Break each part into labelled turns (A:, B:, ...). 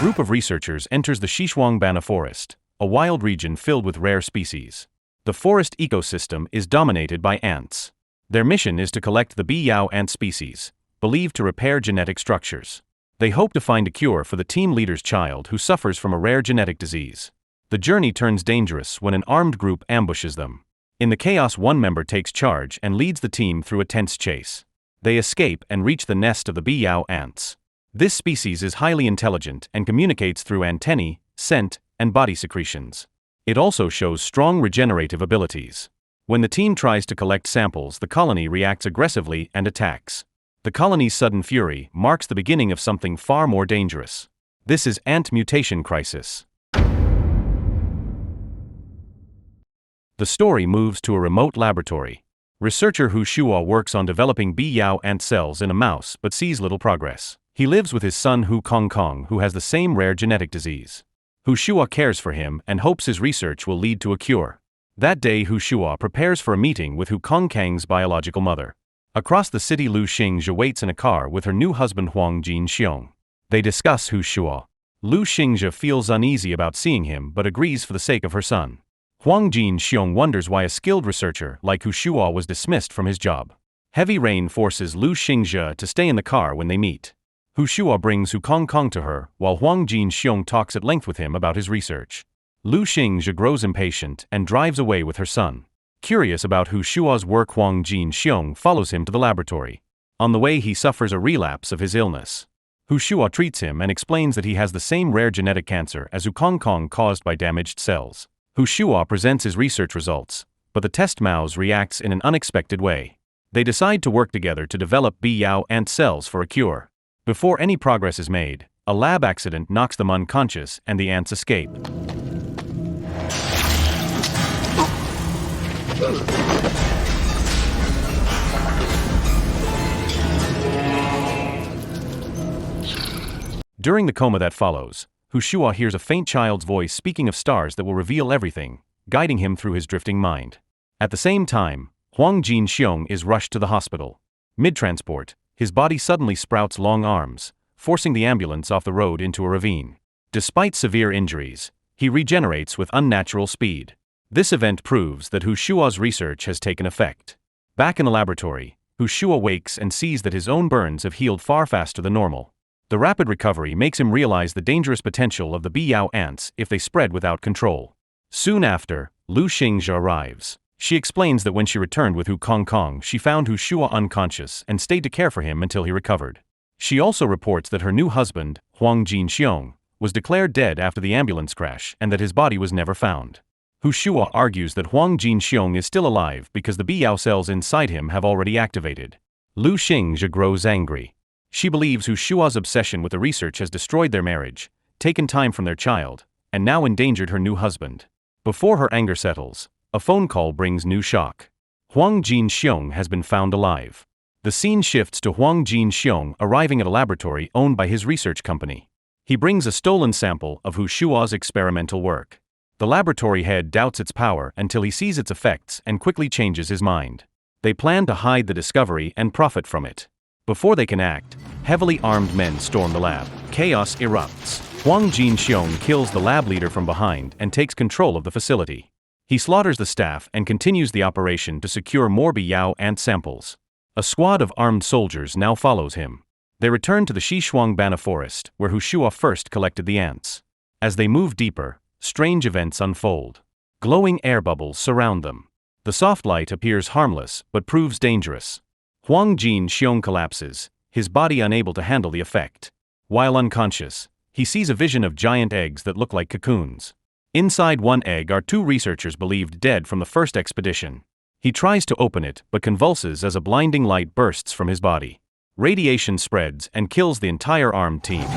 A: group of researchers enters the Xishuangbanna forest, a wild region filled with rare species. The forest ecosystem is dominated by ants. Their mission is to collect the Biyao ant species, believed to repair genetic structures. They hope to find a cure for the team leader's child who suffers from a rare genetic disease. The journey turns dangerous when an armed group ambushes them. In the chaos, one member takes charge and leads the team through a tense chase. They escape and reach the nest of the Biyao ants. This species is highly intelligent and communicates through antennae, scent, and body secretions. It also shows strong regenerative abilities. When the team tries to collect samples, the colony reacts aggressively and attacks. The colony's sudden fury marks the beginning of something far more dangerous. This is ant mutation crisis. The story moves to a remote laboratory. Researcher Hu Shua works on developing Biyao ant cells in a mouse but sees little progress. He lives with his son Hu Kongkong, who has the same rare genetic disease. Hu Shua cares for him and hopes his research will lead to a cure. That day, Hu Shua prepares for a meeting with Hu Kongkang's biological mother. Across the city, Lu Xingzhe waits in a car with her new husband Huang Jinxiong. They discuss Hu Shua. Lu Xingzhe feels uneasy about seeing him but agrees for the sake of her son. Huang Jinxiong wonders why a skilled researcher like Hu Shua was dismissed from his job. Heavy rain forces Lu Xingzhe to stay in the car when they meet. Hu Shua brings Hu Kongkong to her, while Huang Jinxiong talks at length with him about his research. Lu Xingzhe grows impatient and drives away with her son. Curious about Hu Shua's work, Huang Jinxiong follows him to the laboratory. On the way, he suffers a relapse of his illness. Hu Shua treats him and explains that he has the same rare genetic cancer as Hu Kongkong caused by damaged cells. Hu Shua presents his research results, but the test mouse reacts in an unexpected way. They decide to work together to develop Biyao ant cells for a cure. Before any progress is made, a lab accident knocks them unconscious and the ants escape. During the coma that follows, Hu Shua hears a faint child's voice speaking of stars that will reveal everything, guiding him through his drifting mind. At the same time, Huang Jinxiong is rushed to the hospital. Mid-transport, his body suddenly sprouts long arms, forcing the ambulance off the road into a ravine. Despite severe injuries, he regenerates with unnatural speed. This event proves that Hu Shua's research has taken effect. Back in the laboratory, Hu Shua wakes and sees that his own burns have healed far faster than normal. The rapid recovery makes him realize the dangerous potential of the Biyao ants if they spread without control. Soon after, Lu Xingzhe arrives. She explains that when she returned with Hu Kongkong, she found Hu Shua unconscious and stayed to care for him until he recovered. She also reports that her new husband, Huang Jinxiong, was declared dead after the ambulance crash and that his body was never found. Hu Shua argues that Huang Jinxiong is still alive because the Biyao cells inside him have already activated. Lu Xingzhe grows angry. She believes Hu Shua's obsession with the research has destroyed their marriage, taken time from their child, and now endangered her new husband. Before her anger settles, a phone call brings new shock. Huang Jinxiong has been found alive. The scene shifts to Huang Jinxiong arriving at a laboratory owned by his research company. He brings a stolen sample of Hu Shua's experimental work. The laboratory head doubts its power until he sees its effects and quickly changes his mind. They plan to hide the discovery and profit from it. Before they can act, heavily armed men storm the lab. Chaos erupts. Huang Jinxiong kills the lab leader from behind and takes control of the facility. He slaughters the staff and continues the operation to secure more Biyao ant samples. A squad of armed soldiers now follows him. They return to the Xishuangbanna forest, where Hu Shua first collected the ants. As they move deeper, strange events unfold. Glowing air bubbles surround them. The soft light appears harmless but proves dangerous. Huang Jinxiong collapses, his body unable to handle the effect. While unconscious, he sees a vision of giant eggs that look like cocoons. Inside one egg are two researchers believed dead from the first expedition. He tries to open it but convulses as a blinding light bursts from his body. Radiation spreads and kills the entire armed team.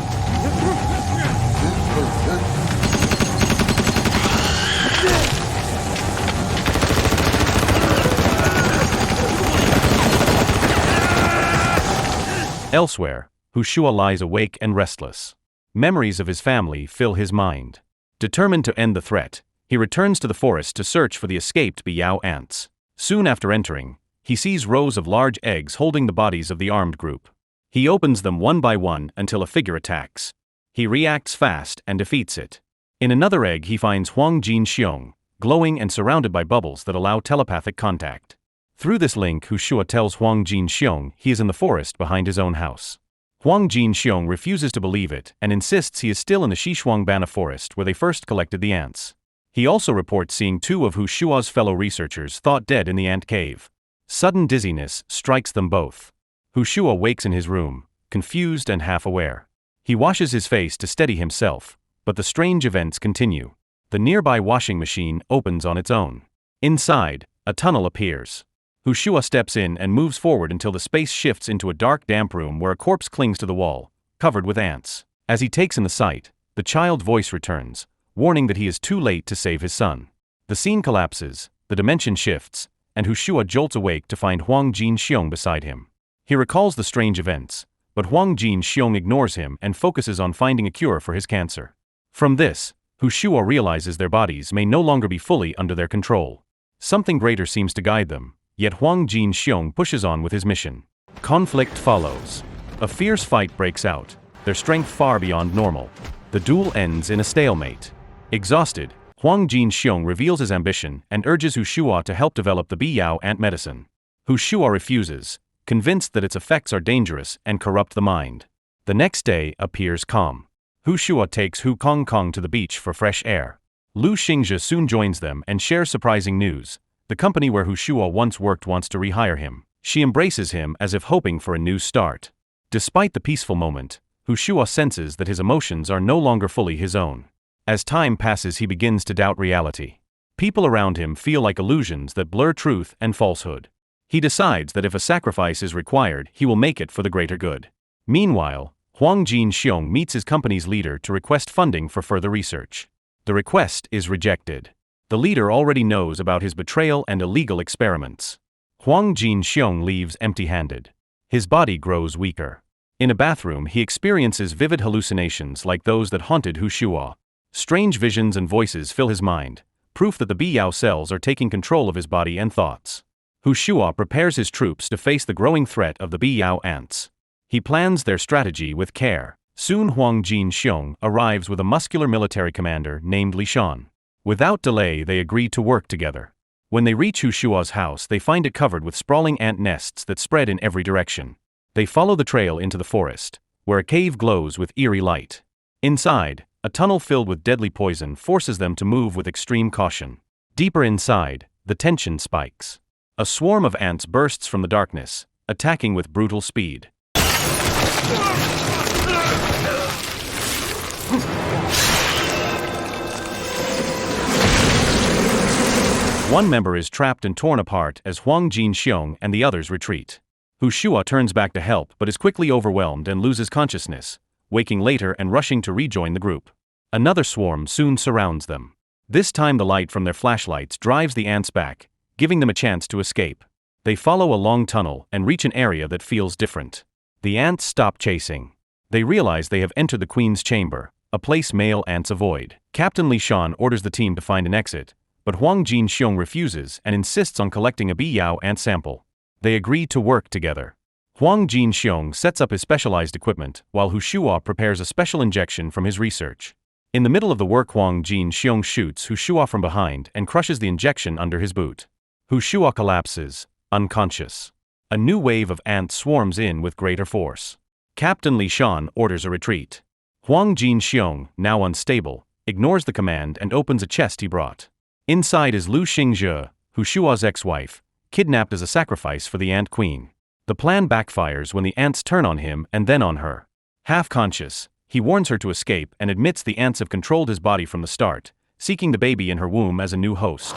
A: Elsewhere, Hu Shua lies awake and restless. Memories of his family fill his mind. Determined to end the threat, he returns to the forest to search for the escaped Biyao ants. Soon after entering, he sees rows of large eggs holding the bodies of the armed group. He opens them one by one until a figure attacks. He reacts fast and defeats it. In another egg he finds Huang Jin-xiong, glowing and surrounded by bubbles that allow telepathic contact. Through this link, Hushua tells Huang Jin-xiong he is in the forest behind his own house. Huang Jin-xiong refuses to believe it and insists he is still in the Xishuangbana forest where they first collected the ants. He also reports seeing 2 of Hushua's fellow researchers thought dead in the ant cave. Sudden dizziness strikes them both. Hushua wakes in his room, confused and half-aware. He washes his face to steady himself, but the strange events continue. The nearby washing machine opens on its own. Inside, a tunnel appears. Hushua steps in and moves forward until the space shifts into a dark, damp room where a corpse clings to the wall, covered with ants. As he takes in the sight, the child voice returns, warning that he is too late to save his son. The scene collapses, the dimension shifts, and Hushua jolts awake to find Huang Jin-xiong beside him. He recalls the strange events, but Huang Jin-xiong ignores him and focuses on finding a cure for his cancer. From this, Hushua realizes their bodies may no longer be fully under their control. Something greater seems to guide them, yet Huang Jin-xiong pushes on with his mission. Conflict follows. A fierce fight breaks out, their strength far beyond normal. The duel ends in a stalemate. Exhausted, Huang Jin-xiong reveals his ambition and urges Hushua to help develop the Biyao ant medicine. Hushua refuses, convinced that its effects are dangerous and corrupt the mind. The next day appears calm. Hushua takes Hu Kongkong to the beach for fresh air. Lu Xingzhe soon joins them and shares surprising news. The company where Hushua once worked wants to rehire him. She embraces him as if hoping for a new start. Despite the peaceful moment, Hushua senses that his emotions are no longer fully his own. As time passes, he begins to doubt reality. People around him feel like illusions that blur truth and falsehood. He decides that if a sacrifice is required, he will make it for the greater good. Meanwhile, Huang Jin-xiong meets his company's leader to request funding for further research. The request is rejected. The leader already knows about his betrayal and illegal experiments. Huang Jin-xiong leaves empty-handed. His body grows weaker. In a bathroom, he experiences vivid hallucinations like those that haunted Hushua. Strange visions and voices fill his mind, proof that the Biyao cells are taking control of his body and thoughts. Hushua prepares his troops to face the growing threat of the Biyao ants. He plans their strategy with care. Soon Huang Jin-xiong arrives with a muscular military commander named Li Shan. Without delay, they agree to work together. When they reach Hushua's house, they find it covered with sprawling ant nests that spread in every direction. They follow the trail into the forest, where a cave glows with eerie light. Inside, a tunnel filled with deadly poison forces them to move with extreme caution. Deeper inside, the tension spikes. A swarm of ants bursts from the darkness, attacking with brutal speed. One member is trapped and torn apart as Huang Jin-xiong and the others retreat. Hushua turns back to help but is quickly overwhelmed and loses consciousness, waking later and rushing to rejoin the group. Another swarm soon surrounds them. This time the light from their flashlights drives the ants back, giving them a chance to escape. They follow a long tunnel and reach an area that feels different. The ants stop chasing. They realize they have entered the Queen's chamber, a place male ants avoid. Captain Li Shan orders the team to find an exit, but Huang Jin-xiong refuses and insists on collecting a Biyao ant sample. They agree to work together. Huang Jin-xiong sets up his specialized equipment while Hushua prepares a special injection from his research. In the middle of the work, Huang Jin-xiong shoots Hushua from behind and crushes the injection under his boot. Hushua collapses, unconscious. A new wave of ants swarms in with greater force. Captain Li Shan orders a retreat. Huang Jin-xiong, now unstable, ignores the command and opens a chest he brought. Inside is Lu Xingzhe, Hushua's ex-wife, kidnapped as a sacrifice for the Ant Queen. The plan backfires when the ants turn on him and then on her. Half-conscious, he warns her to escape and admits the ants have controlled his body from the start, seeking the baby in her womb as a new host.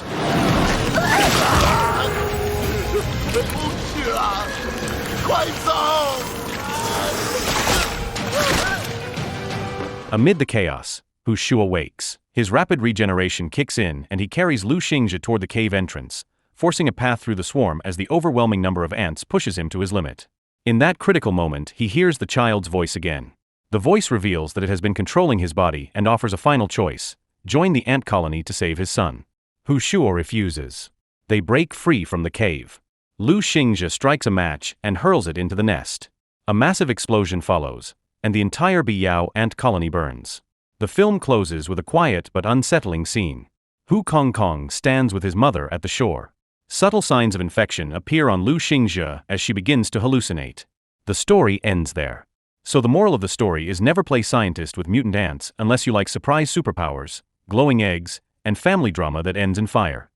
A: Amid the chaos, Hushua wakes. His rapid regeneration kicks in and he carries Lu Xingzhe toward the cave entrance, forcing a path through the swarm as the overwhelming number of ants pushes him to his limit. In that critical moment, he hears the child's voice again. The voice reveals that it has been controlling his body and offers a final choice: join the ant colony to save his son. Hushua refuses. They break free from the cave. Lu Xingzhe strikes a match and hurls it into the nest. A massive explosion follows, and the entire Biyao ant colony burns. The film closes with a quiet but unsettling scene. Hu Kongkong stands with his mother at the shore. Subtle signs of infection appear on Lu Xingzhe as she begins to hallucinate. The story ends there. So the moral of the story is never play scientist with mutant ants unless you like surprise superpowers, glowing eggs, and family drama that ends in fire.